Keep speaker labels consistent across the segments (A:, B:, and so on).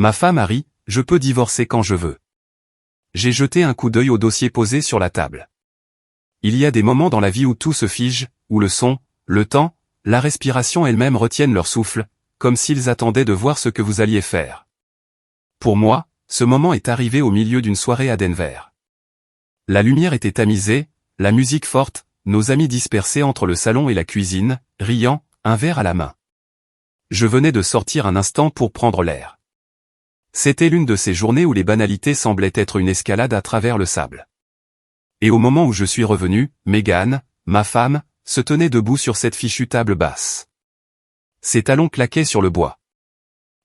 A: Ma femme a ri, je peux divorcer quand je veux. J'ai jeté un coup d'œil au dossier posé sur la table. Il y a des moments dans la vie où tout se fige, où le son, le temps, la respiration elle-même retiennent leur souffle, comme s'ils attendaient de voir ce que vous alliez faire. Pour moi, ce moment est arrivé au milieu d'une soirée à Denver. La lumière était tamisée, la musique forte, nos amis dispersés entre le salon et la cuisine, riant, un verre à la main. Je venais de sortir un instant pour prendre l'air. C'était l'une de ces journées où les banalités semblaient être une escalade à travers le sable. Et au moment où je suis revenu, Megan, ma femme, se tenait debout sur cette fichue table basse. Ses talons claquaient sur le bois.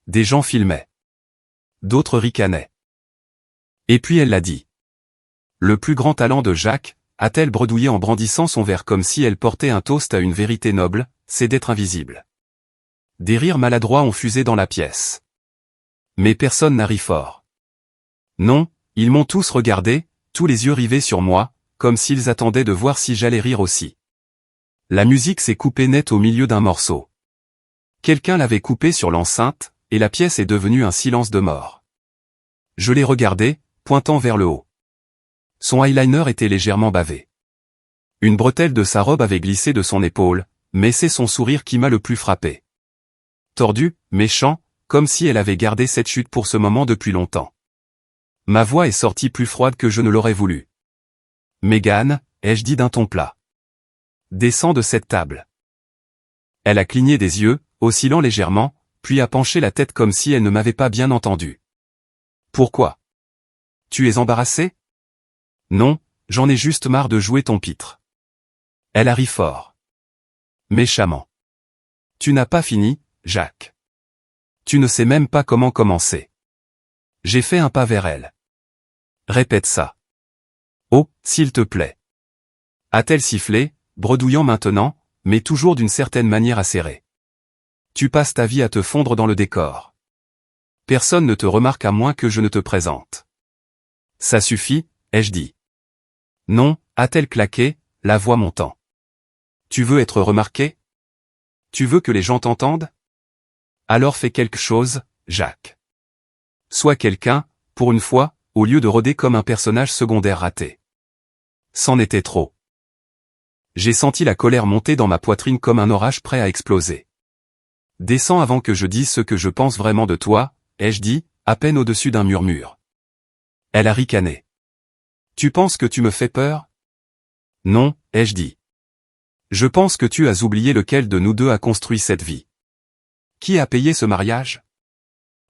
A: Des gens filmaient. D'autres ricanaient. Et puis elle l'a dit. Le plus grand talent de Jacques, a-t-elle bredouillé en brandissant son verre comme si elle portait un toast à une vérité noble, c'est d'être invisible. Des rires maladroits ont fusé dans la pièce. Mais personne n'a ri fort. Non, ils m'ont tous regardé, tous les yeux rivés sur moi, comme s'ils attendaient de voir si j'allais rire aussi. La musique s'est coupée net au milieu d'un morceau. Quelqu'un l'avait coupée sur l'enceinte, et la pièce est devenue un silence de mort. Je l'ai regardé, pointant vers le haut. Son eyeliner était légèrement bavé. Une bretelle de sa robe avait glissé de son épaule, mais c'est son sourire qui m'a le plus frappé. Tordu, méchant, comme si elle avait gardé cette chute pour ce moment depuis longtemps. Ma voix est sortie plus froide que je ne l'aurais voulu. Megan, ai-je dit d'un ton plat. Descends de cette table. Elle a cligné des yeux, oscillant légèrement, puis a penché la tête comme si elle ne m'avait pas bien entendu. Pourquoi? Tu es embarrassé? Non, j'en ai juste marre de jouer ton pitre. Elle a ri fort. Méchamment. Tu n'as pas fini, Jacques. Tu ne sais même pas comment commencer. J'ai fait un pas vers elle. Répète ça. Oh, s'il te plaît. A-t-elle sifflé, bredouillant maintenant, mais toujours d'une certaine manière acérée. Tu passes ta vie à te fondre dans le décor. Personne ne te remarque à moins que je ne te présente. Ça suffit, ai-je dit. Non, a-t-elle claqué, la voix montant. Tu veux être remarqué? Tu veux que les gens t'entendent? Alors fais quelque chose, Jacques. Sois quelqu'un, pour une fois, au lieu de rôder comme un personnage secondaire raté. C'en était trop. J'ai senti la colère monter dans ma poitrine comme un orage prêt à exploser. Descends avant que je dise ce que je pense vraiment de toi, ai-je dit, à peine au-dessus d'un murmure. Elle a ricané. Tu penses que tu me fais peur? Non, ai-je dit. Je pense que tu as oublié lequel de nous deux a construit cette vie. Qui a payé ce mariage?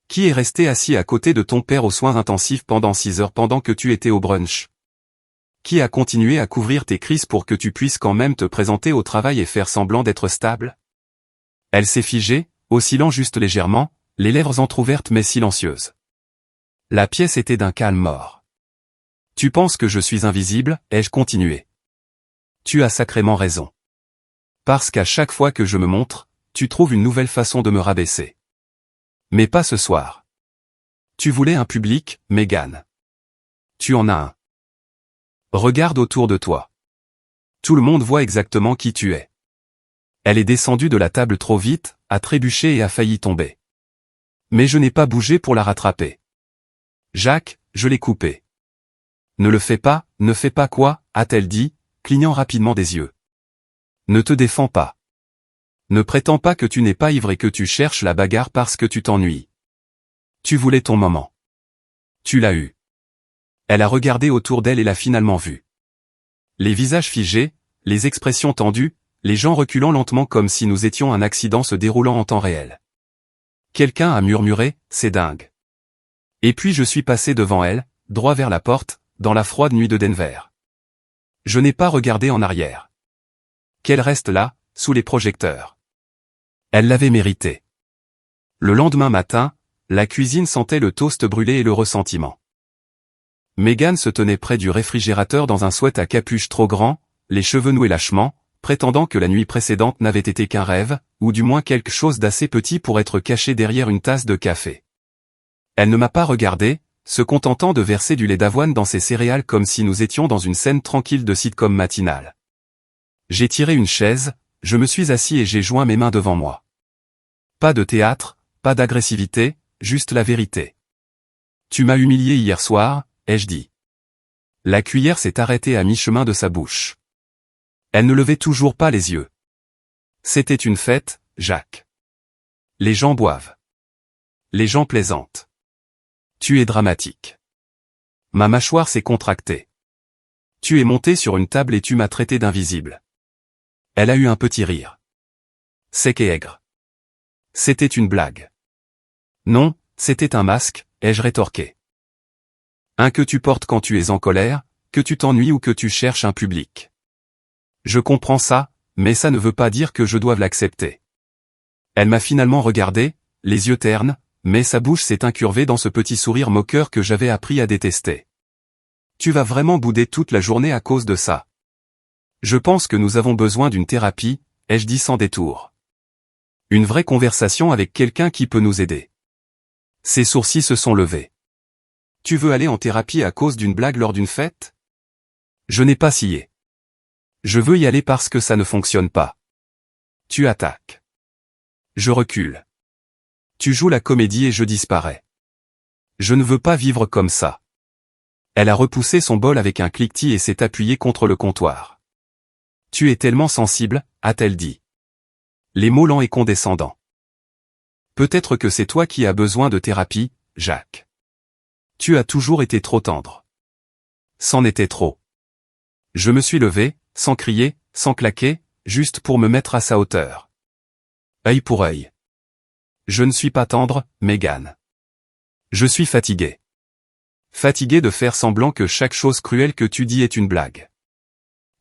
A: Qui est resté assis à côté de ton père aux soins intensifs pendant 6 heures pendant que tu étais au brunch? Qui a continué à couvrir tes crises pour que tu puisses quand même te présenter au travail et faire semblant d'être stable? Elle s'est figée, oscillant juste légèrement, les lèvres entr'ouvertes mais silencieuses. La pièce était d'un calme mort. Tu penses que je suis invisible, ai-je continué. Tu as sacrément raison. Parce qu'à chaque fois que je me montre, tu trouves une nouvelle façon de me rabaisser. Mais pas ce soir. Tu voulais un public, Megan. Tu en as un. Regarde autour de toi. Tout le monde voit exactement qui tu es. Elle est descendue de la table trop vite, a trébuché et a failli tomber. Mais je n'ai pas bougé pour la rattraper. Jacques, je l'ai coupée. Ne le fais pas, ne fais pas quoi, a-t-elle dit, clignant rapidement des yeux. Ne te défends pas. Ne prétends pas que tu n'es pas ivre et que tu cherches la bagarre parce que tu t'ennuies. Tu voulais ton moment. Tu l'as eu. Elle a regardé autour d'elle et l'a finalement vu. Les visages figés, les expressions tendues, les gens reculant lentement comme si nous étions un accident se déroulant en temps réel. Quelqu'un a murmuré, c'est dingue. Et puis je suis passé devant elle, droit vers la porte, dans la froide nuit de Denver. Je n'ai pas regardé en arrière. Qu'elle reste là, sous les projecteurs. Elle l'avait mérité. Le lendemain matin, la cuisine sentait le toast brûlé et le ressentiment. Megan se tenait près du réfrigérateur dans un sweat à capuche trop grand, les cheveux noués lâchement, prétendant que la nuit précédente n'avait été qu'un rêve, ou du moins quelque chose d'assez petit pour être caché derrière une tasse de café. Elle ne m'a pas regardé, se contentant de verser du lait d'avoine dans ses céréales comme si nous étions dans une scène tranquille de sitcom matinale. J'ai tiré une chaise, je me suis assis et j'ai joint mes mains devant moi. Pas de théâtre, pas d'agressivité, juste la vérité. Tu m'as humilié hier soir, ai-je dit. La cuillère s'est arrêtée à mi-chemin de sa bouche. Elle ne levait toujours pas les yeux. C'était une fête, Jacques. Les gens boivent. Les gens plaisantent. Tu es dramatique. Ma mâchoire s'est contractée. Tu es monté sur une table et tu m'as traité d'invisible. Elle a eu un petit rire. Sec et aigre. C'était une blague. Non, c'était un masque, ai-je rétorqué. Un que tu portes quand tu es en colère, que tu t'ennuies ou que tu cherches un public. Je comprends ça, mais ça ne veut pas dire que je doive l'accepter. Elle m'a finalement regardé, les yeux ternes, mais sa bouche s'est incurvée dans ce petit sourire moqueur que j'avais appris à détester. Tu vas vraiment bouder toute la journée à cause de ça. Je pense que nous avons besoin d'une thérapie, ai-je dit sans détour. Une vraie conversation avec quelqu'un qui peut nous aider. Ses sourcils se sont levés. Tu veux aller en thérapie à cause d'une blague lors d'une fête? Je n'ai pas scié. Je veux y aller parce que ça ne fonctionne pas. Tu attaques. Je recule. Tu joues la comédie et je disparais. Je ne veux pas vivre comme ça. Elle a repoussé son bol avec un cliquetis et s'est appuyée contre le comptoir. Tu es tellement sensible, a-t-elle dit. Les mots lents et condescendants. Peut-être que c'est toi qui as besoin de thérapie, Jacques. Tu as toujours été trop tendre. C'en était trop. Je me suis levé, sans crier, sans claquer, juste pour me mettre à sa hauteur. Œil pour œil. Je ne suis pas tendre, Mégane. Je suis fatigué. Fatigué de faire semblant que chaque chose cruelle que tu dis est une blague.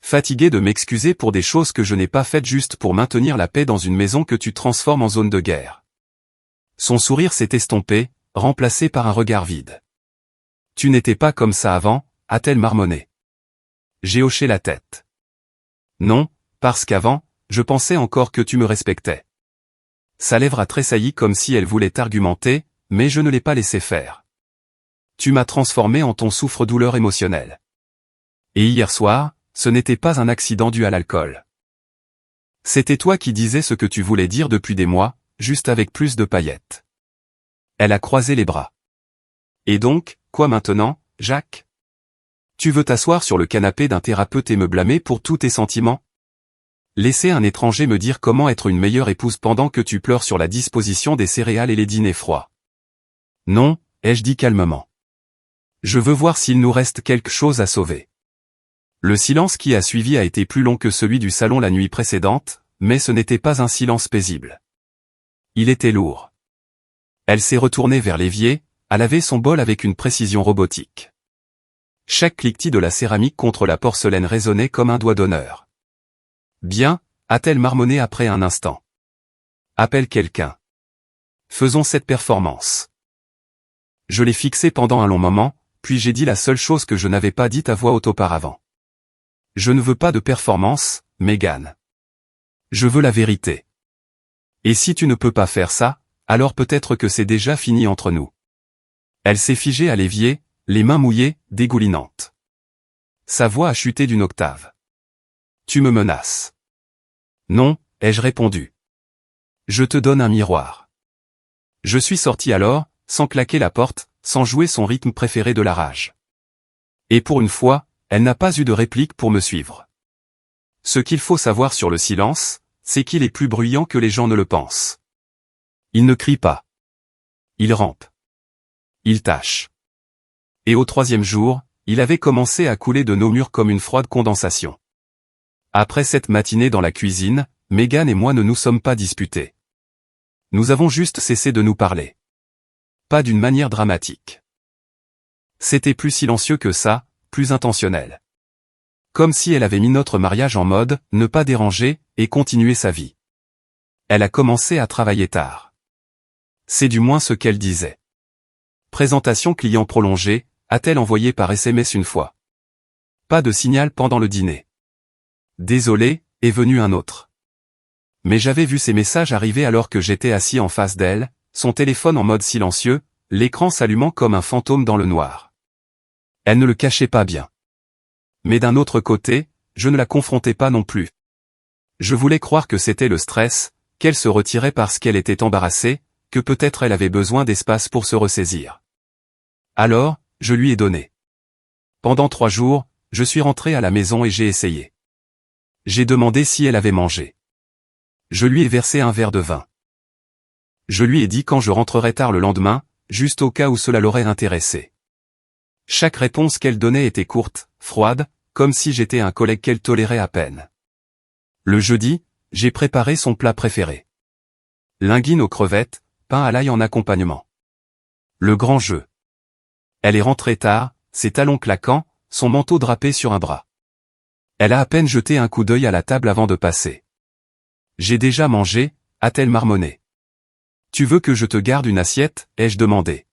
A: Fatigué de m'excuser pour des choses que je n'ai pas faites juste pour maintenir la paix dans une maison que tu transformes en zone de guerre. Son sourire s'est estompé, remplacé par un regard vide. Tu n'étais pas comme ça avant, a-t-elle marmonné. J'ai hoché la tête. Non, parce qu'avant, je pensais encore que tu me respectais. Sa lèvre a tressailli comme si elle voulait argumenter, mais je ne l'ai pas laissé faire. Tu m'as transformé en ton souffre-douleur émotionnel. Et hier soir, ce n'était pas un accident dû à l'alcool. C'était toi qui disais ce que tu voulais dire depuis des mois, juste avec plus de paillettes. Elle a croisé les bras. Et donc, quoi maintenant, Jacques? Tu veux t'asseoir sur le canapé d'un thérapeute et me blâmer pour tous tes sentiments? Laisser un étranger me dire comment être une meilleure épouse pendant que tu pleures sur la disposition des céréales et les dîners froids. Non, ai-je dit calmement. Je veux voir s'il nous reste quelque chose à sauver. Le silence qui a suivi a été plus long que celui du salon la nuit précédente, mais ce n'était pas un silence paisible. Il était lourd. Elle s'est retournée vers l'évier, à laver son bol avec une précision robotique. Chaque cliquetis de la céramique contre la porcelaine résonnait comme un doigt d'honneur. Bien, a-t-elle marmonné après un instant. Appelle quelqu'un. Faisons cette performance. Je l'ai fixé pendant un long moment, puis j'ai dit la seule chose que je n'avais pas dite à voix haute auparavant. Je ne veux pas de performance, Mégane. Je veux la vérité. Et si tu ne peux pas faire ça, alors peut-être que c'est déjà fini entre nous. Elle s'est figée à l'évier, les mains mouillées, dégoulinantes. Sa voix a chuté d'une octave. Tu me menaces. Non, ai-je répondu. Je te donne un miroir. Je suis sorti alors, sans claquer la porte, sans jouer son rythme préféré de la rage. Et pour une fois, elle n'a pas eu de réplique pour me suivre. Ce qu'il faut savoir sur le silence, c'est qu'il est plus bruyant que les gens ne le pensent. Il ne crie pas. Il rampe. Il tâche. Et au troisième jour, il avait commencé à couler de nos murs comme une froide condensation. Après cette matinée dans la cuisine, Mégane et moi ne nous sommes pas disputés. Nous avons juste cessé de nous parler. Pas d'une manière dramatique. C'était plus silencieux que ça, plus intentionnel. Comme si elle avait mis notre mariage en mode « ne pas déranger » et continuer sa vie. Elle a commencé à travailler tard. C'est du moins ce qu'elle disait. Présentation client prolongée, a-t-elle envoyé par SMS une fois. Pas de signal pendant le dîner. Désolé, est venu un autre. Mais j'avais vu ces messages arriver alors que j'étais assis en face d'elle, son téléphone en mode silencieux, l'écran s'allumant comme un fantôme dans le noir. Elle ne le cachait pas bien. Mais d'un autre côté, je ne la confrontais pas non plus. Je voulais croire que c'était le stress, qu'elle se retirait parce qu'elle était embarrassée, que peut-être elle avait besoin d'espace pour se ressaisir. Alors, je lui ai donné. Pendant 3 jours, je suis rentré à la maison et j'ai essayé. J'ai demandé si elle avait mangé. Je lui ai versé un verre de vin. Je lui ai dit quand je rentrerais tard le lendemain, juste au cas où cela l'aurait intéressé. Chaque réponse qu'elle donnait était courte, froide, comme si j'étais un collègue qu'elle tolérait à peine. Le jeudi, j'ai préparé son plat préféré. Linguine aux crevettes, pain à l'ail en accompagnement. Le grand jeu. Elle est rentrée tard, ses talons claquants, son manteau drapé sur un bras. Elle a à peine jeté un coup d'œil à la table avant de passer. J'ai déjà mangé, a-t-elle marmonné. Tu veux que je te garde une assiette, ai-je demandé.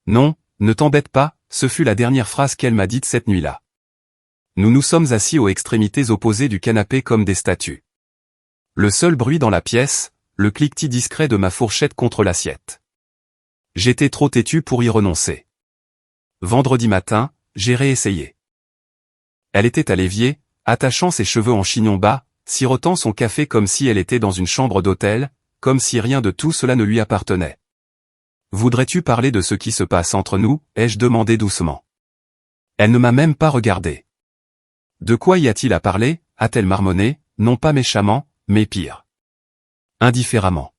A: Non, ne t'embête pas, ce fut la dernière phrase qu'elle m'a dite cette nuit-là. Nous nous sommes assis aux extrémités opposées du canapé comme des statues. Le seul bruit dans la pièce, le cliquetis discret de ma fourchette contre l'assiette. J'étais trop têtu pour y renoncer. Vendredi matin, j'ai réessayé. Elle était à l'évier, attachant ses cheveux en chignon bas, sirotant son café comme si elle était dans une chambre d'hôtel, comme si rien de tout cela ne lui appartenait. Voudrais-tu parler de ce qui se passe entre nous, ai-je demandé doucement. Elle ne m'a même pas regardé. De quoi y a-t-il à parler, a-t-elle marmonné, non pas méchamment, mais pire. Indifféremment.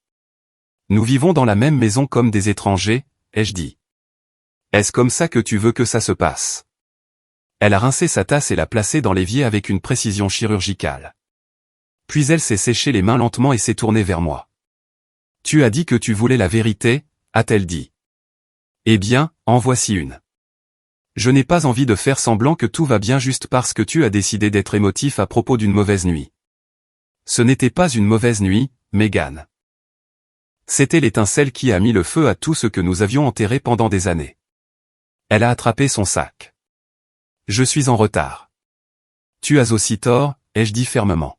A: Nous vivons dans la même maison comme des étrangers, ai-je dit. Est-ce comme ça que tu veux que ça se passe? Elle a rincé sa tasse et l'a placée dans l'évier avec une précision chirurgicale. Puis elle s'est séché les mains lentement et s'est tournée vers moi. Tu as dit que tu voulais la vérité, a-t-elle dit. Eh bien, en voici une. Je n'ai pas envie de faire semblant que tout va bien juste parce que tu as décidé d'être émotif à propos d'une mauvaise nuit. Ce n'était pas une mauvaise nuit, Megan. C'était l'étincelle qui a mis le feu à tout ce que nous avions enterré pendant des années. Elle a attrapé son sac. Je suis en retard. Tu as aussi tort, ai-je dit fermement.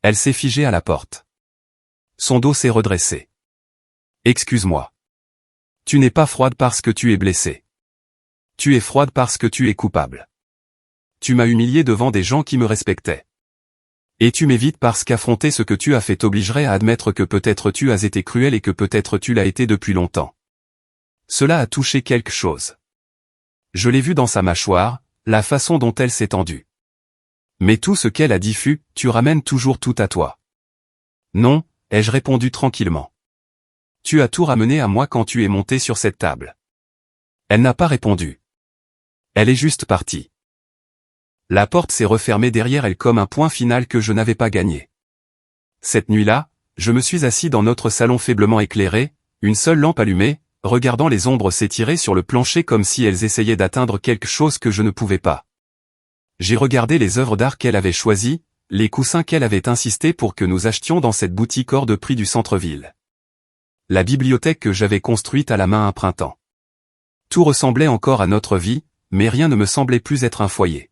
A: Elle s'est figée à la porte. Son dos s'est redressé. Excuse-moi. Tu n'es pas froide parce que tu es blessé. Tu es froide parce que tu es coupable. Tu m'as humilié devant des gens qui me respectaient. Et tu m'évites parce qu'affronter ce que tu as fait t'obligerait à admettre que peut-être tu as été cruel et que peut-être tu l'as été depuis longtemps. Cela a touché quelque chose. Je l'ai vu dans sa mâchoire, la façon dont elle s'est tendue. Mais tout ce qu'elle a dit fut, tu ramènes toujours tout à toi. Non, ai-je répondu tranquillement. Tu as tout ramené à moi quand tu es monté sur cette table. Elle n'a pas répondu. Elle est juste partie. La porte s'est refermée derrière elle comme un point final que je n'avais pas gagné. Cette nuit-là, je me suis assis dans notre salon faiblement éclairé, une seule lampe allumée, regardant les ombres s'étirer sur le plancher comme si elles essayaient d'atteindre quelque chose que je ne pouvais pas. J'ai regardé les œuvres d'art qu'elle avait choisies, les coussins qu'elle avait insisté pour que nous achetions dans cette boutique hors de prix du centre-ville. La bibliothèque que j'avais construite à la main un printemps. Tout ressemblait encore à notre vie, mais rien ne me semblait plus être un foyer.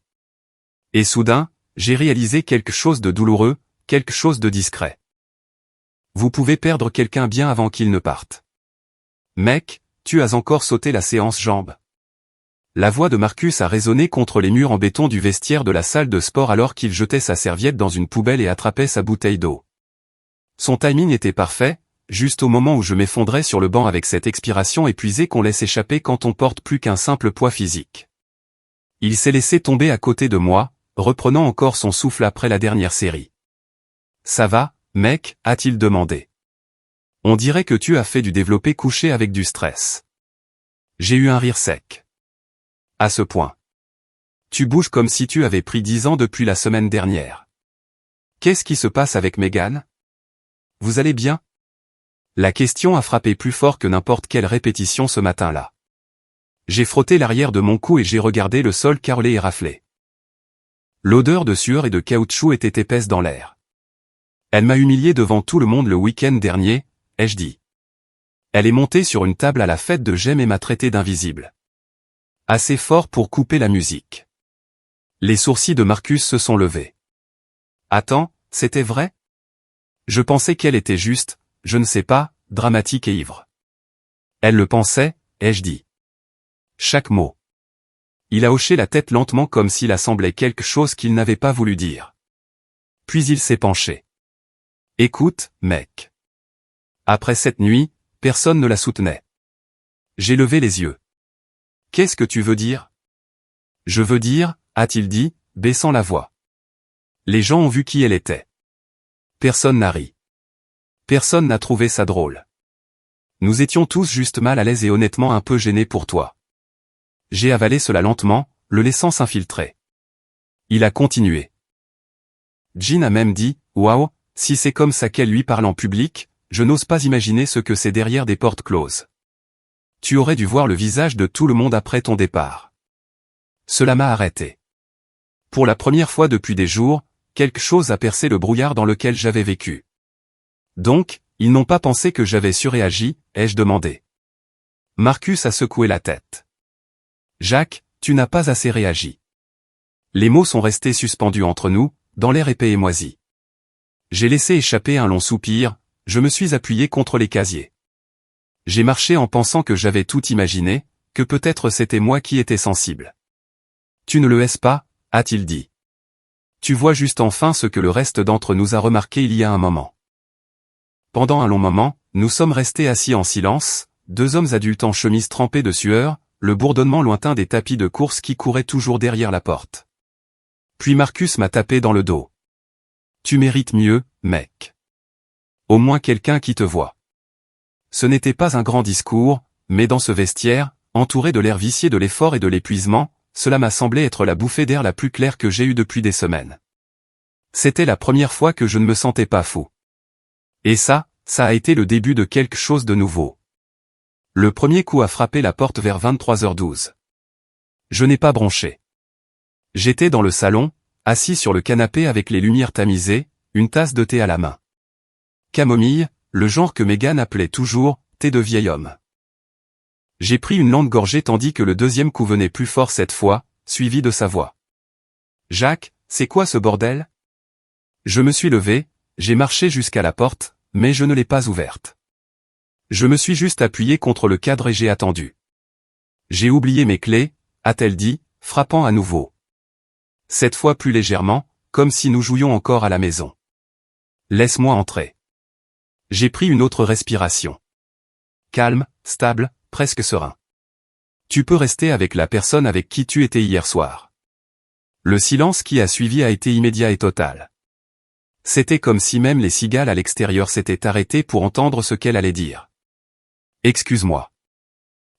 A: Et soudain, j'ai réalisé quelque chose de douloureux, quelque chose de discret. Vous pouvez perdre quelqu'un bien avant qu'il ne parte. Mec, tu as encore sauté la séance jambes. La voix de Marcus a résonné contre les murs en béton du vestiaire de la salle de sport alors qu'il jetait sa serviette dans une poubelle et attrapait sa bouteille d'eau. Son timing était parfait, juste au moment où je m'effondrais sur le banc avec cette expiration épuisée qu'on laisse échapper quand on porte plus qu'un simple poids physique. Il s'est laissé tomber à côté de moi, reprenant encore son souffle après la dernière série. Ça va, mec, a-t-il demandé. On dirait que tu as fait du développé couché avec du stress. J'ai eu un rire sec. À ce point. Tu bouges comme si tu avais pris 10 ans depuis la semaine dernière. Qu'est-ce qui se passe avec Megan? Vous allez bien? La question a frappé plus fort que n'importe quelle répétition ce matin-là. J'ai frotté l'arrière de mon cou et j'ai regardé le sol carrelé et raflé. L'odeur de sueur et de caoutchouc était épaisse dans l'air. Elle m'a humilié devant tout le monde le week-end dernier, ai-je dit. Elle est montée sur une table à la fête de Jem et m'a traité d'invisible. Assez fort pour couper la musique. Les sourcils de Marcus se sont levés. Attends, c'était vrai? Je pensais qu'elle était juste, je ne sais pas, dramatique et ivre. Elle le pensait, ai-je dit. Chaque mot. Il a hoché la tête lentement comme s'il assemblait quelque chose qu'il n'avait pas voulu dire. Puis il s'est penché. Écoute, mec. Après cette nuit, personne ne la soutenait. J'ai levé les yeux. Qu'est-ce que tu veux dire? Je veux dire, a-t-il dit, baissant la voix. Les gens ont vu qui elle était. Personne n'a ri. Personne n'a trouvé ça drôle. Nous étions tous juste mal à l'aise et honnêtement un peu gênés pour toi. J'ai avalé cela lentement, le laissant s'infiltrer. Il a continué. Jean a même dit, waouh, si c'est comme ça qu'elle lui parle en public, je n'ose pas imaginer ce que c'est derrière des portes closes. Tu aurais dû voir le visage de tout le monde après ton départ. Cela m'a arrêté. Pour la première fois depuis des jours, quelque chose a percé le brouillard dans lequel j'avais vécu. Donc, ils n'ont pas pensé que j'avais surréagi, ai-je demandé. Marcus a secoué la tête. Jacques, tu n'as pas assez réagi. Les mots sont restés suspendus entre nous, dans l'air épais et moisi. J'ai laissé échapper un long soupir, je me suis appuyé contre les casiers. J'ai marché en pensant que j'avais tout imaginé, que peut-être c'était moi qui étais sensible. Tu ne le es pas, a-t-il dit. Tu vois juste enfin ce que le reste d'entre nous a remarqué il y a un moment. Pendant un long moment, nous sommes restés assis en silence, deux hommes adultes en chemise trempés de sueur, le bourdonnement lointain des tapis de course qui couraient toujours derrière la porte. Puis Marcus m'a tapé dans le dos. Tu mérites mieux, mec. Au moins quelqu'un qui te voit. Ce n'était pas un grand discours, mais dans ce vestiaire, entouré de l'air vicié de l'effort et de l'épuisement, cela m'a semblé être la bouffée d'air la plus claire que j'ai eue depuis des semaines. C'était la première fois que je ne me sentais pas fou. Et ça a été le début de quelque chose de nouveau. Le premier coup a frappé la porte vers 23h12. Je n'ai pas bronché. J'étais dans le salon, assis sur le canapé avec les lumières tamisées, une tasse de thé à la main. Camomille, le genre que Megan appelait toujours « thé de vieil homme ». J'ai pris une lente gorgée tandis que le deuxième coup venait plus fort cette fois, suivi de sa voix. « Jacques, c'est quoi ce bordel ?» Je me suis levé, j'ai marché jusqu'à la porte, mais je ne l'ai pas ouverte. Je me suis juste appuyé contre le cadre et j'ai attendu. « J'ai oublié mes clés », a-t-elle dit, frappant à nouveau. Cette fois plus légèrement, comme si nous jouions encore à la maison. « Laisse-moi entrer. » J'ai pris une autre respiration. Calme, stable, presque serein. Tu peux rester avec la personne avec qui tu étais hier soir. Le silence qui a suivi a été immédiat et total. C'était comme si même les cigales à l'extérieur s'étaient arrêtées pour entendre ce qu'elle allait dire. Excuse-moi.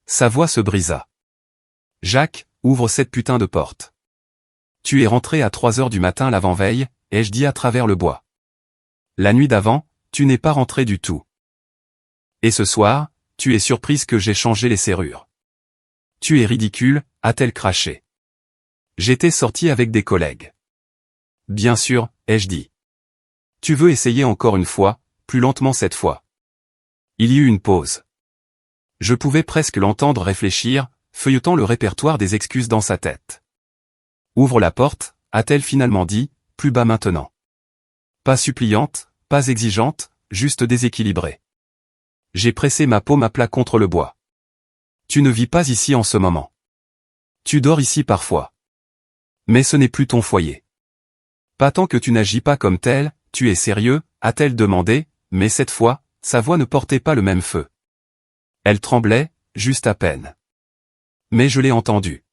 A: Sa voix se brisa. Jacques, ouvre cette putain de porte. Tu es rentré à 3h du matin l'avant-veille, ai-je dit à travers le bois. La nuit d'avant, tu n'es pas rentré du tout. Et ce soir, tu es surprise que j'ai changé les serrures. Tu es ridicule, a-t-elle craché. J'étais sorti avec des collègues. Bien sûr, ai-je dit. Tu veux essayer encore une fois, plus lentement cette fois. Il y eut une pause. Je pouvais presque l'entendre réfléchir, feuilletant le répertoire des excuses dans sa tête. Ouvre la porte, a-t-elle finalement dit, plus bas maintenant. Pas suppliante, pas exigeante, juste déséquilibrée. J'ai pressé ma paume à plat contre le bois. Tu ne vis pas ici en ce moment. Tu dors ici parfois. Mais ce n'est plus ton foyer. Pas tant que tu n'agis pas comme tel, tu es sérieux, a-t-elle demandé, mais cette fois, sa voix ne portait pas le même feu. Elle tremblait, juste à peine. Mais je l'ai entendu.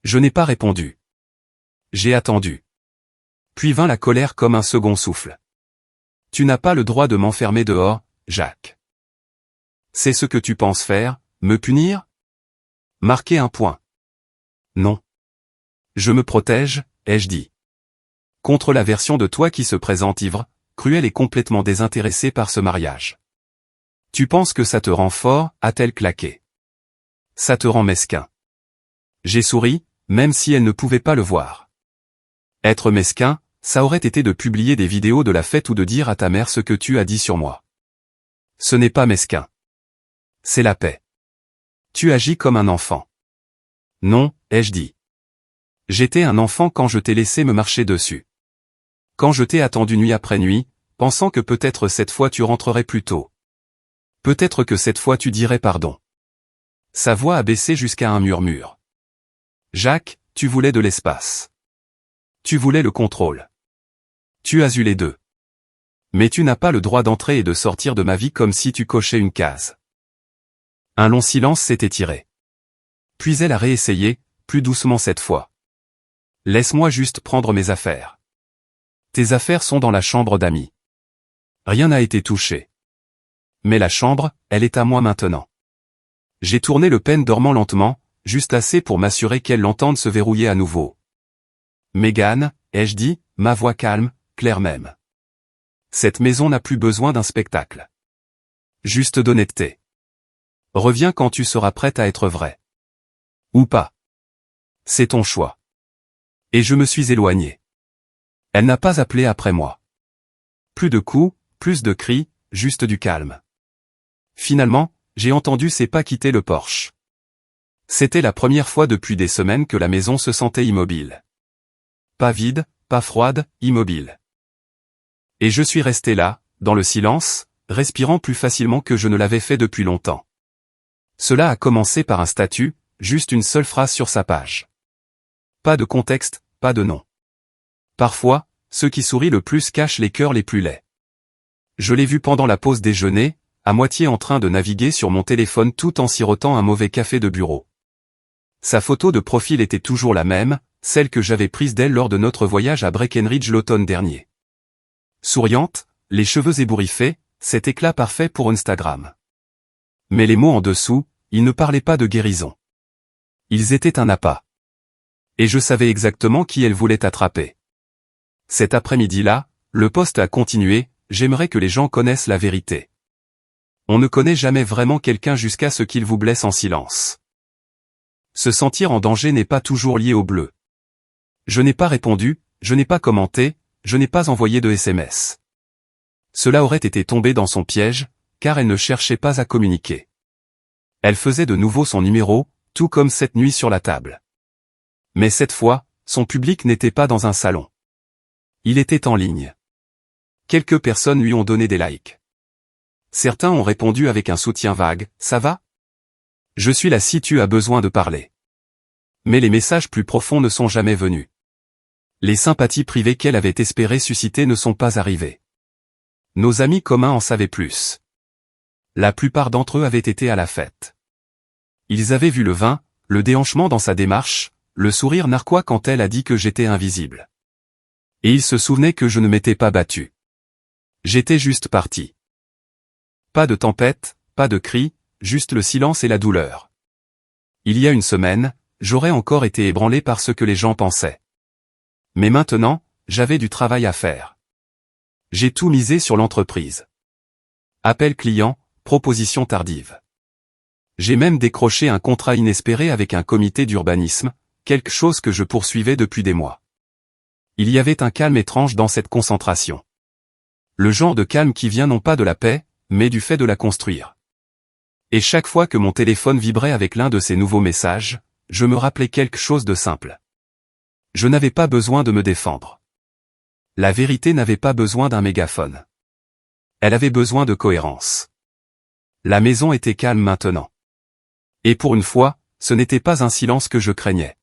A: Je n'ai pas répondu. J'ai attendu. Puis vint la colère comme un second souffle. Tu n'as pas le droit de m'enfermer dehors, Jacques. C'est ce que tu penses faire, me punir? Marquer un point. Non. Je me protège, ai-je dit. Contre la version de toi qui se présente ivre, cruelle et complètement désintéressée par ce mariage. Tu penses que ça te rend fort, a-t-elle claqué. Ça te rend mesquin. J'ai souri, même si elle ne pouvait pas le voir. Être mesquin, ça aurait été de publier des vidéos de la fête ou de dire à ta mère ce que tu as dit sur moi. Ce n'est pas mesquin. C'est la paix. Tu agis comme un enfant. Non, ai-je dit. J'étais un enfant quand je t'ai laissé me marcher dessus. Quand je t'ai attendu nuit après nuit, pensant que peut-être cette fois tu rentrerais plus tôt. Peut-être que cette fois tu dirais pardon. Sa voix a baissé jusqu'à un murmure. Jacques, tu voulais de l'espace. Tu voulais le contrôle. Tu as eu les deux. Mais tu n'as pas le droit d'entrer et de sortir de ma vie comme si tu cochais une case. Un long silence s'est étiré. Puis elle a réessayé, plus doucement cette fois. Laisse-moi juste prendre mes affaires. Tes affaires sont dans la chambre d'amis. Rien n'a été touché. Mais la chambre, elle est à moi maintenant. J'ai tourné le pen dormant lentement, juste assez pour m'assurer qu'elle l'entende se verrouiller à nouveau. Mégane, ai-je dit, ma voix calme, claire même. Cette maison n'a plus besoin d'un spectacle. Juste d'honnêteté. Reviens quand tu seras prête à être vraie. Ou pas. C'est ton choix. Et je me suis éloigné. Elle n'a pas appelé après moi. Plus de coups, plus de cris, juste du calme. Finalement, j'ai entendu ses pas quitter le porche. C'était la première fois depuis des semaines que la maison se sentait immobile. Pas vide, pas froide, immobile. Et je suis resté là, dans le silence, respirant plus facilement que je ne l'avais fait depuis longtemps. Cela a commencé par un statut, juste une seule phrase sur sa page. Pas de contexte, pas de nom. Parfois, ceux qui sourient le plus cachent les cœurs les plus laids. Je l'ai vu pendant la pause déjeuner, à moitié en train de naviguer sur mon téléphone tout en sirotant un mauvais café de bureau. Sa photo de profil était toujours la même, celle que j'avais prise d'elle lors de notre voyage à Breckenridge l'automne dernier. Souriante, les cheveux ébouriffés, cet éclat parfait pour Instagram. Mais les mots en dessous, ils ne parlaient pas de guérison. Ils étaient un appât. Et je savais exactement qui elle voulait attraper. Cet après-midi-là, le post a continué, j'aimerais que les gens connaissent la vérité. On ne connaît jamais vraiment quelqu'un jusqu'à ce qu'il vous blesse en silence. Se sentir en danger n'est pas toujours lié au bleu. Je n'ai pas répondu, je n'ai pas commenté, je n'ai pas envoyé de SMS. Cela aurait été tombé dans son piège, car elle ne cherchait pas à communiquer. Elle faisait de nouveau son numéro, tout comme cette nuit sur la table. Mais cette fois, son public n'était pas dans un salon. Il était en ligne. Quelques personnes lui ont donné des likes. Certains ont répondu avec un soutien vague, « Ça va ? Je suis là si tu as besoin de parler. » Mais les messages plus profonds ne sont jamais venus. Les sympathies privées qu'elle avait espéré susciter ne sont pas arrivées. Nos amis communs en savaient plus. La plupart d'entre eux avaient été à la fête. Ils avaient vu le vin, le déhanchement dans sa démarche, le sourire narquois quand elle a dit que j'étais invisible. Et ils se souvenaient que je ne m'étais pas battu. J'étais juste parti. Pas de tempête, pas de cris, juste le silence et la douleur. Il y a une semaine, j'aurais encore été ébranlé par ce que les gens pensaient. Mais maintenant, j'avais du travail à faire. J'ai tout misé sur l'entreprise. Appel client, proposition tardive. J'ai même décroché un contrat inespéré avec un comité d'urbanisme, quelque chose que je poursuivais depuis des mois. Il y avait un calme étrange dans cette concentration. Le genre de calme qui vient non pas de la paix, mais du fait de la construire. Et chaque fois que mon téléphone vibrait avec l'un de ces nouveaux messages, je me rappelais quelque chose de simple. Je n'avais pas besoin de me défendre. La vérité n'avait pas besoin d'un mégaphone. Elle avait besoin de cohérence. La maison était calme maintenant. Et pour une fois, ce n'était pas un silence que je craignais.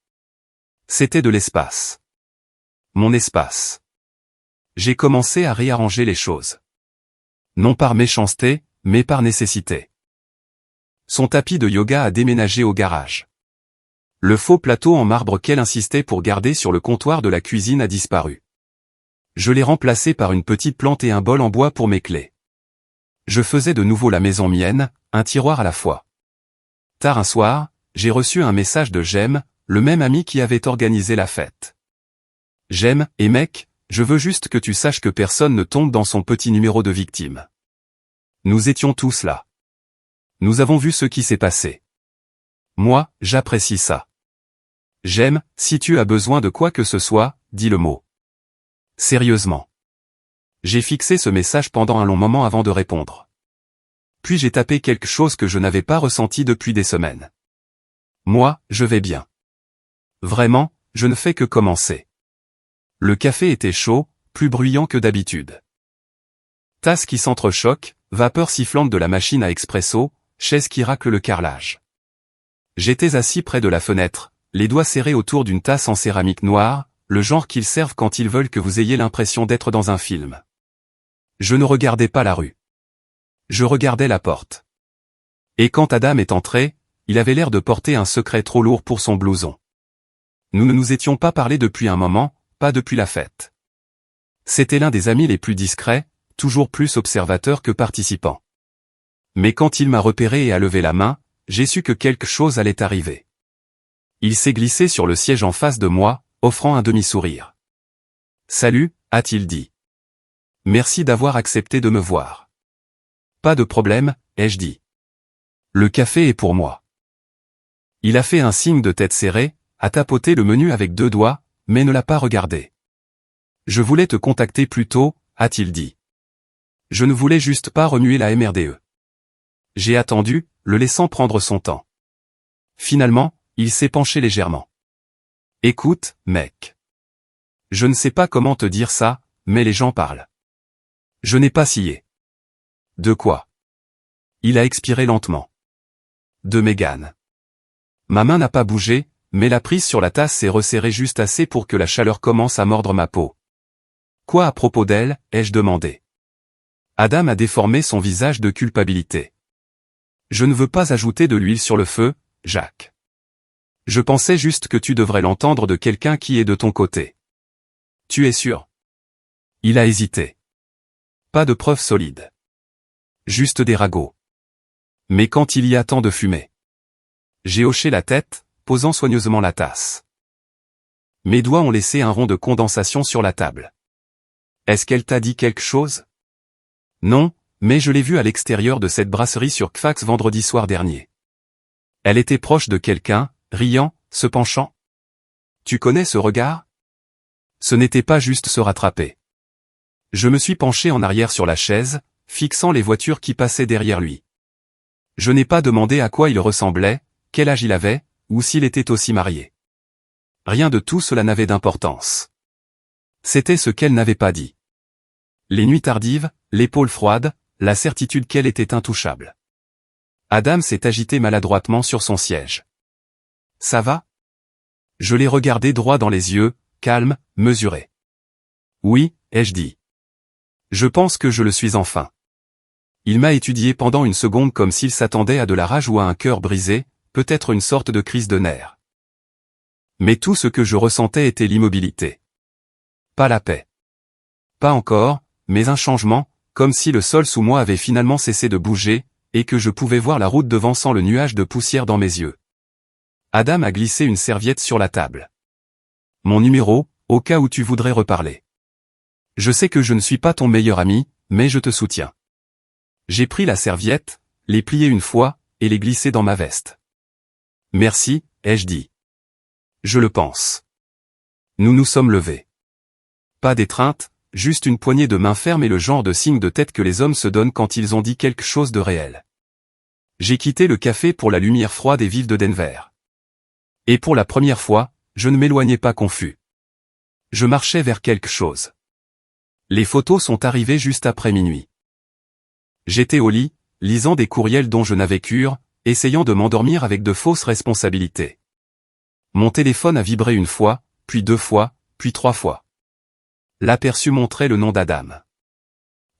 A: C'était de l'espace. Mon espace. J'ai commencé à réarranger les choses. Non par méchanceté, mais par nécessité. Son tapis de yoga a déménagé au garage. Le faux plateau en marbre qu'elle insistait pour garder sur le comptoir de la cuisine a disparu. Je l'ai remplacé par une petite plante et un bol en bois pour mes clés. Je faisais de nouveau la maison mienne, un tiroir à la fois. Tard un soir, j'ai reçu un message de Jem, le même ami qui avait organisé la fête. Jem, et mec, je veux juste que tu saches que personne ne tombe dans son petit numéro de victime. Nous étions tous là. Nous avons vu ce qui s'est passé. Moi, j'apprécie ça. Jem, si tu as besoin de quoi que ce soit, dis le mot. Sérieusement. J'ai fixé ce message pendant un long moment avant de répondre. Puis j'ai tapé quelque chose que je n'avais pas ressenti depuis des semaines. Moi, je vais bien. Vraiment, je ne fais que commencer. Le café était chaud, plus bruyant que d'habitude. Tasse qui s'entrechoque, vapeur sifflante de la machine à expresso, chaise qui racle le carrelage. J'étais assis près de la fenêtre, les doigts serrés autour d'une tasse en céramique noire, le genre qu'ils servent quand ils veulent que vous ayez l'impression d'être dans un film. Je ne regardais pas la rue. Je regardais la porte. Et quand Adam est entré, il avait l'air de porter un secret trop lourd pour son blouson. Nous ne nous étions pas parlé depuis un moment, pas depuis la fête. C'était l'un des amis les plus discrets, toujours plus observateur que participant. Mais quand il m'a repéré et a levé la main, j'ai su que quelque chose allait arriver. Il s'est glissé sur le siège en face de moi, offrant un demi-sourire. « Salut », a-t-il dit. « Merci d'avoir accepté de me voir. »« Pas de problème », ai-je dit. « Le café est pour moi. » Il a fait un signe de tête serrée, a tapoté le menu avec 2 doigts, mais ne l'a pas regardé. « Je voulais te contacter plus tôt », a-t-il dit. « Je ne voulais juste pas remuer la MRDE. » J'ai attendu, le laissant prendre son temps. Finalement, il s'est penché légèrement. « Écoute, mec. Je ne sais pas comment te dire ça, mais les gens parlent. Je n'ai pas scié. »« De quoi ?» Il a expiré lentement. « De Mégane. » Ma main n'a pas bougé, mais la prise sur la tasse s'est resserrée juste assez pour que la chaleur commence à mordre ma peau. « Quoi à propos d'elle ?» ai-je demandé. Adam a déformé son visage de culpabilité. « Je ne veux pas ajouter de l'huile sur le feu, Jacques. Je pensais juste que tu devrais l'entendre de quelqu'un qui est de ton côté. Tu es sûr ? » Il a hésité. Pas de preuves solides. Juste des ragots. Mais quand il y a tant de fumée. J'ai hoché la tête, posant soigneusement la tasse. Mes doigts ont laissé un rond de condensation sur la table. Est-ce qu'elle t'a dit quelque chose ? Non, mais je l'ai vue à l'extérieur de cette brasserie sur Kfax vendredi soir dernier. Elle était proche de quelqu'un, riant, se penchant. Tu connais ce regard ? Ce n'était pas juste se rattraper. Je me suis penché en arrière sur la chaise, fixant les voitures qui passaient derrière lui. Je n'ai pas demandé à quoi il ressemblait, quel âge il avait, ou s'il était aussi marié. Rien de tout cela n'avait d'importance. C'était ce qu'elle n'avait pas dit. Les nuits tardives, l'épaule froide, la certitude qu'elle était intouchable. Adam s'est agité maladroitement sur son siège. « Ça va ?» Je l'ai regardé droit dans les yeux, calme, mesuré. « Oui », ai-je dit. « Je pense que je le suis enfin. » Il m'a étudié pendant une seconde comme s'il s'attendait à de la rage ou à un cœur brisé, peut-être une sorte de crise de nerfs. Mais tout ce que je ressentais était l'immobilité. Pas la paix. Pas encore, mais un changement, comme si le sol sous moi avait finalement cessé de bouger, et que je pouvais voir la route devant sans le nuage de poussière dans mes yeux. Adam a glissé une serviette sur la table. Mon numéro, au cas où tu voudrais reparler. Je sais que je ne suis pas ton meilleur ami, mais je te soutiens. J'ai pris la serviette, l'ai pliée une fois, et l'ai glissée dans ma veste. Merci, ai-je dit. Je le pense. Nous nous sommes levés. Pas d'étreinte, juste une poignée de main ferme et le genre de signe de tête que les hommes se donnent quand ils ont dit quelque chose de réel. J'ai quitté le café pour la lumière froide et vive de Denver. Et pour la première fois, je ne m'éloignais pas confus. Je marchais vers quelque chose. Les photos sont arrivées juste après minuit. J'étais au lit, lisant des courriels dont je n'avais cure, essayant de m'endormir avec de fausses responsabilités. Mon téléphone a vibré une fois, puis 2 fois, puis 3 fois. L'aperçu montrait le nom d'Adam.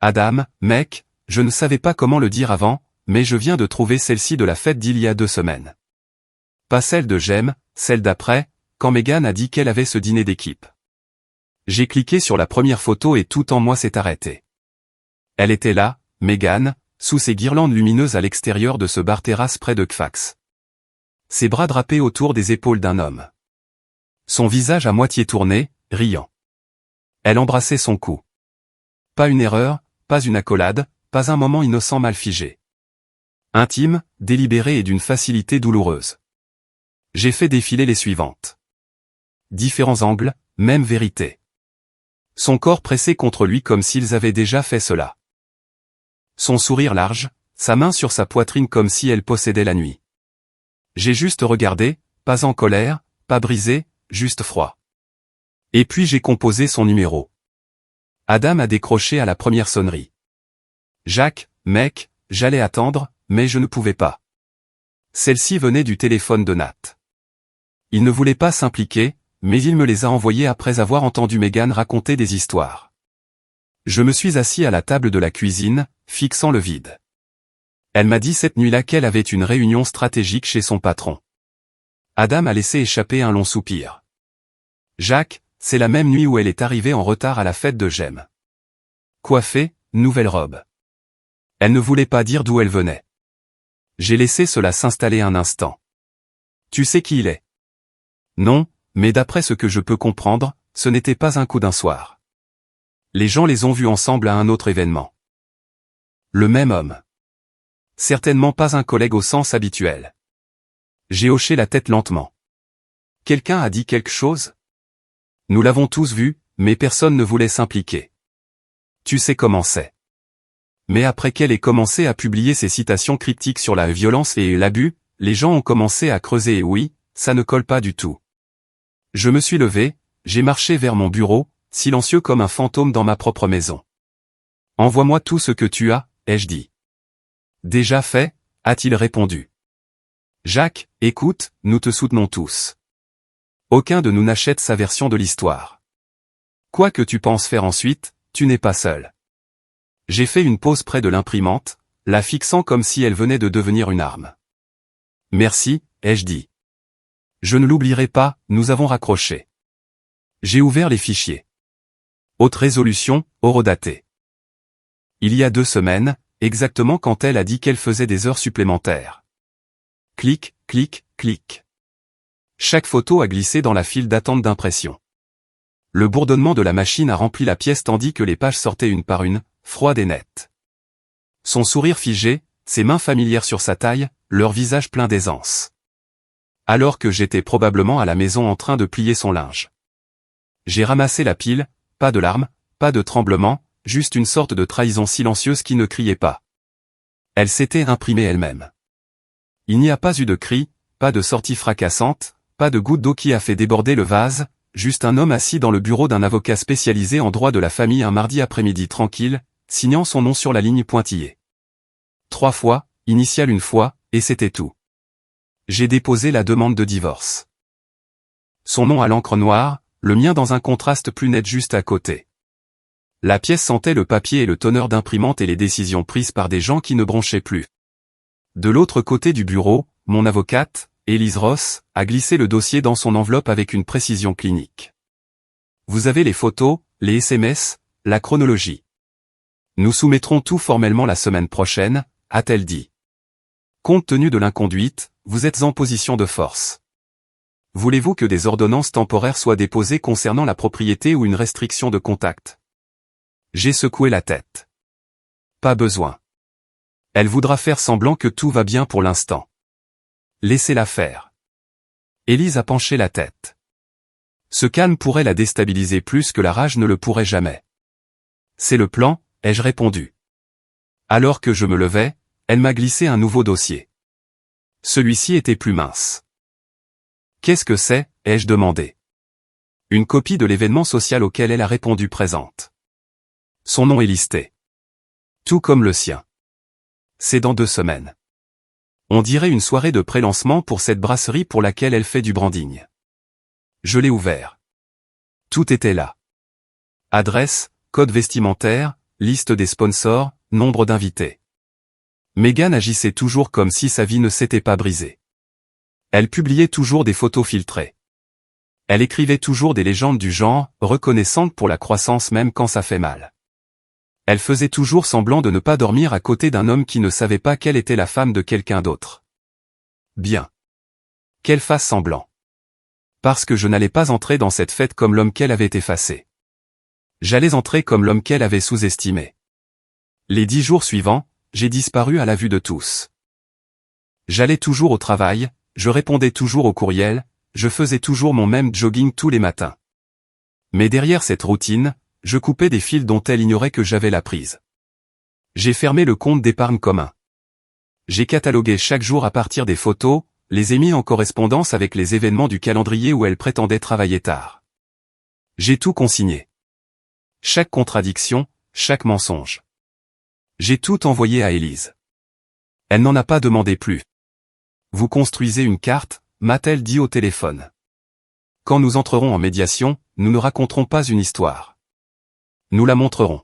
A: Adam, mec, je ne savais pas comment le dire avant, mais je viens de trouver celle-ci de la fête d'il y a 2 semaines. Pas celle de j'aime, celle d'après, quand Mégane a dit qu'elle avait ce dîner d'équipe. J'ai cliqué sur la première photo et tout en moi s'est arrêté. Elle était là, Mégane, sous ses guirlandes lumineuses à l'extérieur de ce bar-terrasse près de Kfax. Ses bras drapés autour des épaules d'un homme. Son visage à moitié tourné, riant. Elle embrassait son cou. Pas une erreur, pas une accolade, pas un moment innocent mal figé. Intime, délibéré et d'une facilité douloureuse. J'ai fait défiler les suivantes. Différents angles, même vérité. Son corps pressé contre lui comme s'ils avaient déjà fait cela. Son sourire large, sa main sur sa poitrine comme si elle possédait la nuit. J'ai juste regardé, pas en colère, pas brisé, juste froid. Et puis j'ai composé son numéro. Adam a décroché à la première sonnerie. Jacques, mec, j'allais attendre, mais je ne pouvais pas. Celle-ci venait du téléphone de Nat. Il ne voulait pas s'impliquer, mais il me les a envoyés après avoir entendu Mégane raconter des histoires. Je me suis assis à la table de la cuisine, fixant le vide. Elle m'a dit cette nuit-là qu'elle avait une réunion stratégique chez son patron. Adam a laissé échapper un long soupir. Jacques, c'est la même nuit où elle est arrivée en retard à la fête de Jem. Coiffée, nouvelle robe. Elle ne voulait pas dire d'où elle venait. J'ai laissé cela s'installer un instant. Tu sais qui il est? Non, mais d'après ce que je peux comprendre, ce n'était pas un coup d'un soir. Les gens les ont vus ensemble à un autre événement. Le même homme. Certainement pas un collègue au sens habituel. J'ai hoché la tête lentement. Quelqu'un a dit quelque chose? Nous l'avons tous vu, mais personne ne voulait s'impliquer. Tu sais comment c'est. Mais après qu'elle ait commencé à publier ses citations cryptiques sur la violence et l'abus, les gens ont commencé à creuser et oui, ça ne colle pas du tout. Je me suis levé, j'ai marché vers mon bureau, silencieux comme un fantôme dans ma propre maison. Envoie-moi tout ce que tu as, ai-je dit. Déjà fait, a-t-il répondu. Jacques, écoute, nous te soutenons tous. Aucun de nous n'achète sa version de l'histoire. Quoi que tu penses faire ensuite, tu n'es pas seul. J'ai fait une pause près de l'imprimante, la fixant comme si elle venait de devenir une arme. Merci, ai-je dit. Je ne l'oublierai pas, nous avons raccroché. J'ai ouvert les fichiers. Haute résolution, horodatée. Il y a 2 semaines, exactement quand elle a dit qu'elle faisait des heures supplémentaires. Clic, clic, clic. Chaque photo a glissé dans la file d'attente d'impression. Le bourdonnement de la machine a rempli la pièce tandis que les pages sortaient une par une, froides et nettes. Son sourire figé, ses mains familières sur sa taille, leur visage plein d'aisance. Alors que j'étais probablement à la maison en train de plier son linge. J'ai ramassé la pile, pas de larmes, pas de tremblement, juste une sorte de trahison silencieuse qui ne criait pas. Elle s'était imprimée elle-même. Il n'y a pas eu de cri, pas de sortie fracassante, pas de goutte d'eau qui a fait déborder le vase, juste un homme assis dans le bureau d'un avocat spécialisé en droit de la famille un mardi après-midi tranquille, signant son nom sur la ligne pointillée. 3 fois, initiale une fois, et c'était tout. J'ai déposé la demande de divorce. Son nom à l'encre noire, le mien dans un contraste plus net juste à côté. La pièce sentait le papier et le tonneur d'imprimante et les décisions prises par des gens qui ne bronchaient plus. De l'autre côté du bureau, mon avocate, Élise Ross, a glissé le dossier dans son enveloppe avec une précision clinique. Vous avez les photos, les SMS, la chronologie. Nous soumettrons tout formellement la semaine prochaine, a-t-elle dit. Compte tenu de l'inconduite, vous êtes en position de force. Voulez-vous que des ordonnances temporaires soient déposées concernant la propriété ou une restriction de contact? J'ai secoué la tête. Pas besoin. Elle voudra faire semblant que tout va bien pour l'instant. Laissez-la faire. Élise a penché la tête. Ce calme pourrait la déstabiliser plus que la rage ne le pourrait jamais. C'est le plan, ai-je répondu. Alors que je me levais, elle m'a glissé un nouveau dossier. Celui-ci était plus mince. Qu'est-ce que c'est, ai-je demandé. Une copie de l'événement social auquel elle a répondu présente. Son nom est listé. Tout comme le sien. C'est dans 2 semaines. On dirait une soirée de pré-lancement pour cette brasserie pour laquelle elle fait du branding. Je l'ai ouvert. Tout était là. Adresse, code vestimentaire, liste des sponsors, nombre d'invités. Meghan agissait toujours comme si sa vie ne s'était pas brisée. Elle publiait toujours des photos filtrées. Elle écrivait toujours des légendes du genre, reconnaissante pour la croissance même quand ça fait mal. Elle faisait toujours semblant de ne pas dormir à côté d'un homme qui ne savait pas qu'elle était la femme de quelqu'un d'autre. Bien. Qu'elle fasse semblant. Parce que je n'allais pas entrer dans cette fête comme l'homme qu'elle avait effacé. J'allais entrer comme l'homme qu'elle avait sous-estimé. Les 10 jours suivants, j'ai disparu à la vue de tous. J'allais toujours au travail, je répondais toujours aux courriels, je faisais toujours mon même jogging tous les matins. Mais derrière cette routine, je coupais des fils dont elle ignorait que j'avais la prise. J'ai fermé le compte d'épargne commun. J'ai catalogué chaque jour à partir des photos, les ai mis en correspondance avec les événements du calendrier où elle prétendait travailler tard. J'ai tout consigné. Chaque contradiction, chaque mensonge. J'ai tout envoyé à Élise. Elle n'en a pas demandé plus. Vous construisez une carte, m'a-t-elle dit au téléphone. Quand nous entrerons en médiation, nous ne raconterons pas une histoire. Nous la montrerons.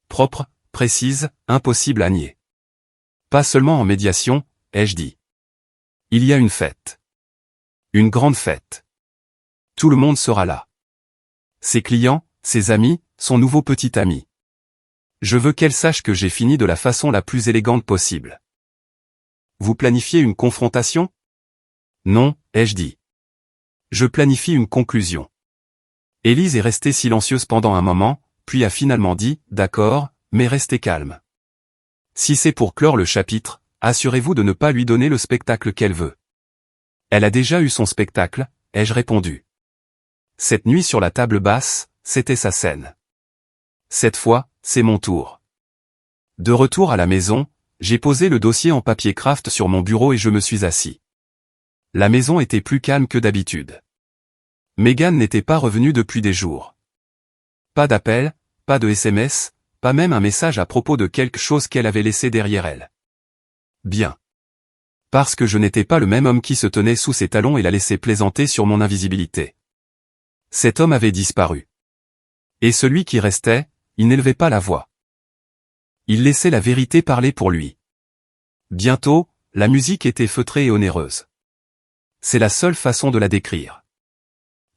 A: Propre, précise, impossible à nier. Pas seulement en médiation, ai-je dit. Il y a une fête. Une grande fête. Tout le monde sera là. Ses clients, ses amis, son nouveau petit ami. Je veux qu'elle sache que j'ai fini de la façon la plus élégante possible. Vous planifiez une confrontation? Non, ai-je dit. Je planifie une conclusion. Élise est restée silencieuse pendant un moment, puis a finalement dit, d'accord, mais restez calme. Si c'est pour clore le chapitre, assurez-vous de ne pas lui donner le spectacle qu'elle veut. Elle a déjà eu son spectacle, ai-je répondu. Cette nuit sur la table basse, c'était sa scène. Cette fois, c'est mon tour. De retour à la maison, j'ai posé le dossier en papier craft sur mon bureau et je me suis assis. La maison était plus calme que d'habitude. Megan n'était pas revenue depuis des jours. Pas d'appel, pas de SMS, pas même un message à propos de quelque chose qu'elle avait laissé derrière elle. Bien. Parce que je n'étais pas le même homme qui se tenait sous ses talons et la laissait plaisanter sur mon invisibilité. Cet homme avait disparu. Et celui qui restait, il n'élevait pas la voix. Il laissait la vérité parler pour lui. Bientôt, la musique était feutrée et onéreuse. C'est la seule façon de la décrire.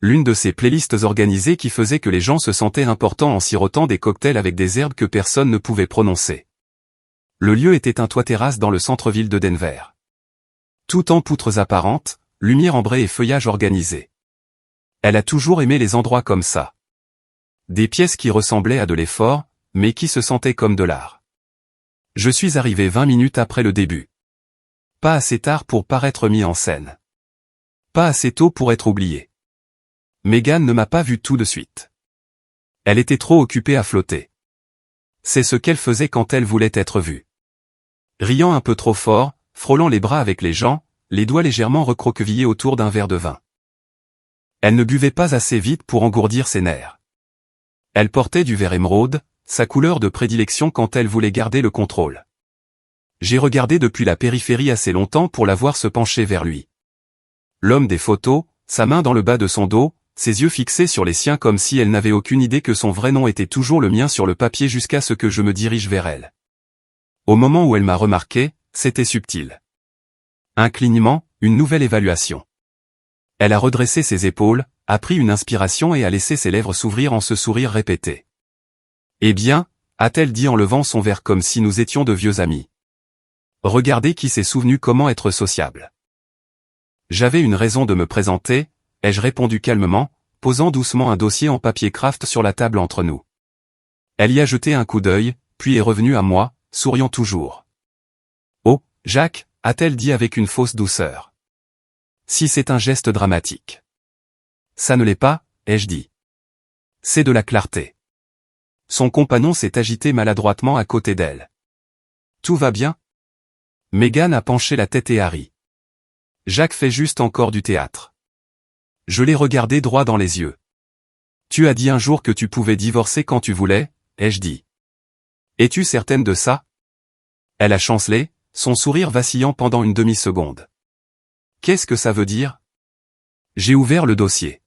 A: L'une de ces playlists organisées qui faisait que les gens se sentaient importants en sirotant des cocktails avec des herbes que personne ne pouvait prononcer. Le lieu était un toit-terrasse dans le centre-ville de Denver. Tout en poutres apparentes, lumière ambrée et feuillage organisé. Elle a toujours aimé les endroits comme ça. Des pièces qui ressemblaient à de l'effort, mais qui se sentaient comme de l'art. Je suis arrivé 20 minutes après le début. Pas assez tard pour paraître mis en scène. Pas assez tôt pour être oublié. Megan ne m'a pas vu tout de suite. Elle était trop occupée à flotter. C'est ce qu'elle faisait quand elle voulait être vue. Riant un peu trop fort, frôlant les bras avec les gens, les doigts légèrement recroquevillés autour d'un verre de vin. Elle ne buvait pas assez vite pour engourdir ses nerfs. Elle portait du vert émeraude, sa couleur de prédilection quand elle voulait garder le contrôle. J'ai regardé depuis la périphérie assez longtemps pour la voir se pencher vers lui. L'homme des photos, sa main dans le bas de son dos, ses yeux fixés sur les siens comme si elle n'avait aucune idée que son vrai nom était toujours le mien sur le papier jusqu'à ce que je me dirige vers elle. Au moment où elle m'a remarqué, c'était subtil. Un clignement, une nouvelle évaluation. Elle a redressé ses épaules, a pris une inspiration et a laissé ses lèvres s'ouvrir en ce sourire répété. Eh bien, a-t-elle dit en levant son verre comme si nous étions de vieux amis. Regardez qui s'est souvenu comment être sociable. J'avais une raison de me présenter, ai-je répondu calmement, posant doucement un dossier en papier craft sur la table entre nous. Elle y a jeté un coup d'œil, puis est revenue à moi, souriant toujours. Oh, Jacques, a-t-elle dit avec une fausse douceur. Si c'est un geste dramatique. Ça ne l'est pas, ai-je dit. C'est de la clarté. Son compagnon s'est agité maladroitement à côté d'elle. Tout va bien? Megan a penché la tête et a ri. Jacques fait juste encore du théâtre. Je l'ai regardé droit dans les yeux. Tu as dit un jour que tu pouvais divorcer quand tu voulais, ai-je dit. Es-tu certaine de ça? Elle a chancelé, son sourire vacillant pendant une demi-seconde. Qu'est-ce que ça veut dire? J'ai ouvert le dossier.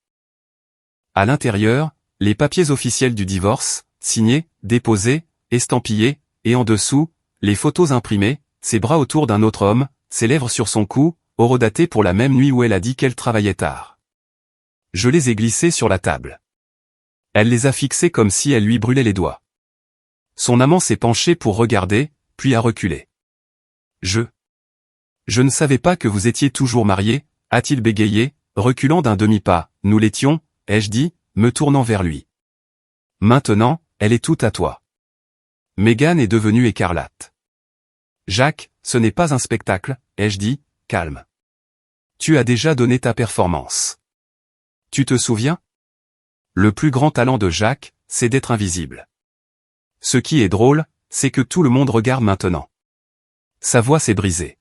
A: À l'intérieur, les papiers officiels du divorce, signés, déposés, estampillés, et en dessous, les photos imprimées, ses bras autour d'un autre homme, ses lèvres sur son cou, horodatées pour la même nuit où elle a dit qu'elle travaillait tard. Je les ai glissés sur la table. Elle les a fixés comme si elle lui brûlait les doigts. Son amant s'est penché pour regarder, puis a reculé. Je ne savais pas que vous étiez toujours mariés, a-t-il bégayé, reculant d'un demi-pas. Nous l'étions, ai-je dit, me tournant vers lui. Maintenant, elle est toute à toi. Megan est devenue écarlate. Jacques, ce n'est pas un spectacle, ai-je dit, calme. Tu as déjà donné ta performance. Tu te souviens? Le plus grand talent de Jacques, c'est d'être invisible. Ce qui est drôle, c'est que tout le monde regarde maintenant. Sa voix s'est brisée.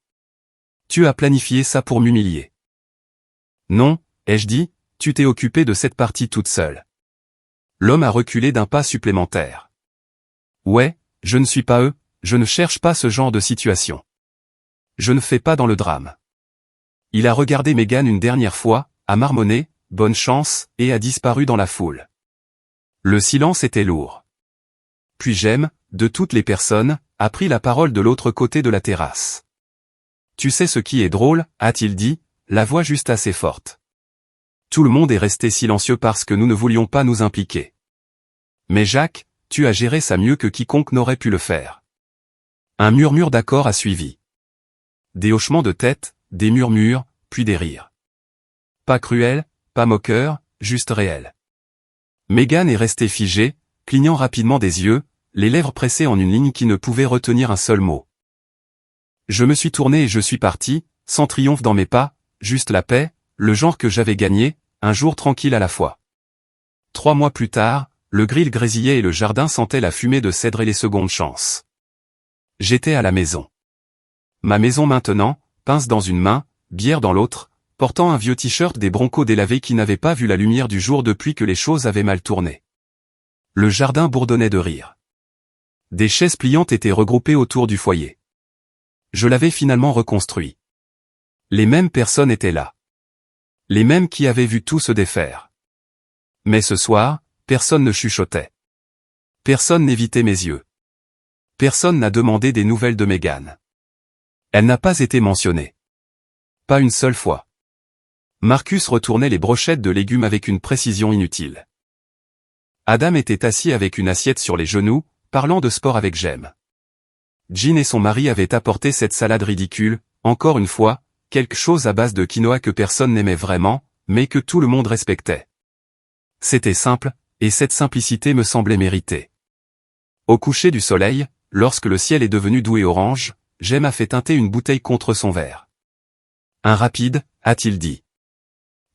A: Tu as planifié ça pour m'humilier. Non, ai-je dit, tu t'es occupé de cette partie toute seule. L'homme a reculé d'un pas supplémentaire. Ouais, je ne suis pas eux, je ne cherche pas ce genre de situation. Je ne fais pas dans le drame. Il a regardé Megan une dernière fois, a marmonné, bonne chance, et a disparu dans la foule. Le silence était lourd. Puis j'aime, de toutes les personnes, a pris la parole de l'autre côté de la terrasse. Tu sais ce qui est drôle, a-t-il dit, la voix juste assez forte. Tout le monde est resté silencieux parce que nous ne voulions pas nous impliquer. Mais Jacques, tu as géré ça mieux que quiconque n'aurait pu le faire. Un murmure d'accord a suivi. Des hochements de tête, des murmures, puis des rires. Pas cruel, pas moqueur, juste réel. Mégane est restée figée, clignant rapidement des yeux, les lèvres pressées en une ligne qui ne pouvait retenir un seul mot. Je me suis tourné et je suis parti, sans triomphe dans mes pas, juste la paix, le genre que j'avais gagné, un jour tranquille à la fois. 3 mois plus tard, le grill grésillait et le jardin sentait la fumée de cèdre et les secondes chances. J'étais à la maison. Ma maison maintenant, pince dans une main, bière dans l'autre, portant un vieux t-shirt des Broncos délavés qui n'avait pas vu la lumière du jour depuis que les choses avaient mal tourné. Le jardin bourdonnait de rire. Des chaises pliantes étaient regroupées autour du foyer. Je l'avais finalement reconstruit. Les mêmes personnes étaient là. Les mêmes qui avaient vu tout se défaire. Mais ce soir, personne ne chuchotait. Personne n'évitait mes yeux. Personne n'a demandé des nouvelles de Mégane. Elle n'a pas été mentionnée. Pas une seule fois. Marcus retournait les brochettes de légumes avec une précision inutile. Adam était assis avec une assiette sur les genoux, parlant de sport avec Jem. Jean et son mari avaient apporté cette salade ridicule, encore une fois, quelque chose à base de quinoa que personne n'aimait vraiment, mais que tout le monde respectait. C'était simple, et cette simplicité me semblait méritée. Au coucher du soleil, lorsque le ciel est devenu doux et orange, Jem a fait teinter une bouteille contre son verre. Un rapide, a-t-il dit.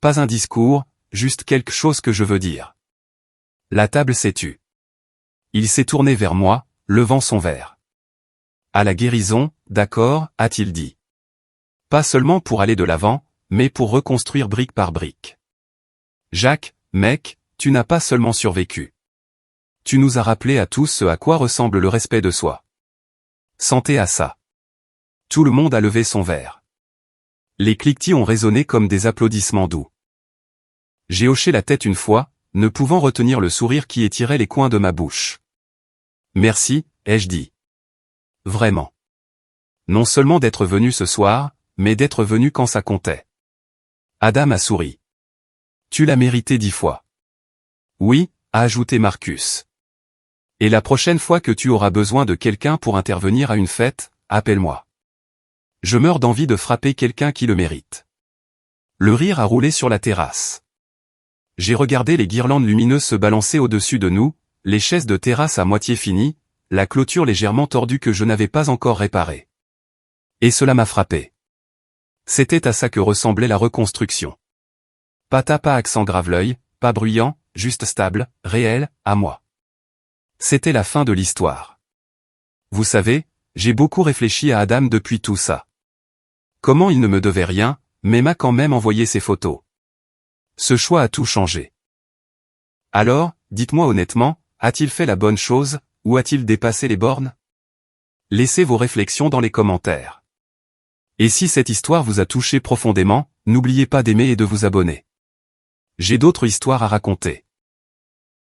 A: Pas un discours, juste quelque chose que je veux dire. La table s'est tue. Il s'est tourné vers moi, levant son verre. À la guérison, d'accord, a-t-il dit. Pas seulement pour aller de l'avant, mais pour reconstruire brique par brique. Jacques, mec, tu n'as pas seulement survécu. Tu nous as rappelé à tous ce à quoi ressemble le respect de soi. Sentez à ça. Tout le monde a levé son verre. Les cliquetis ont résonné comme des applaudissements doux. J'ai hoché la tête une fois, ne pouvant retenir le sourire qui étirait les coins de ma bouche. Merci, ai-je dit. Vraiment. Non seulement d'être venu ce soir, mais d'être venu quand ça comptait. Adam a souri. Tu l'as mérité 10 fois. Oui, a ajouté Marcus. Et la prochaine fois que tu auras besoin de quelqu'un pour intervenir à une fête, appelle-moi. Je meurs d'envie de frapper quelqu'un qui le mérite. Le rire a roulé sur la terrasse. J'ai regardé les guirlandes lumineuses se balancer au-dessus de nous, les chaises de terrasse à moitié finies, la clôture légèrement tordue que je n'avais pas encore réparée. Et cela m'a frappé. C'était à ça que ressemblait la reconstruction. Pas accent grave-l'œil, pas bruyant, juste stable, réel, à moi. C'était la fin de l'histoire. Vous savez, j'ai beaucoup réfléchi à Adam depuis tout ça. Comment il ne me devait rien, mais m'a quand même envoyé ses photos. Ce choix a tout changé. Alors, dites-moi honnêtement, a-t-il fait la bonne chose, ou a-t-il dépassé les bornes? Laissez vos réflexions dans les commentaires. Et si cette histoire vous a touché profondément, n'oubliez pas d'aimer et de vous abonner. J'ai d'autres histoires à raconter.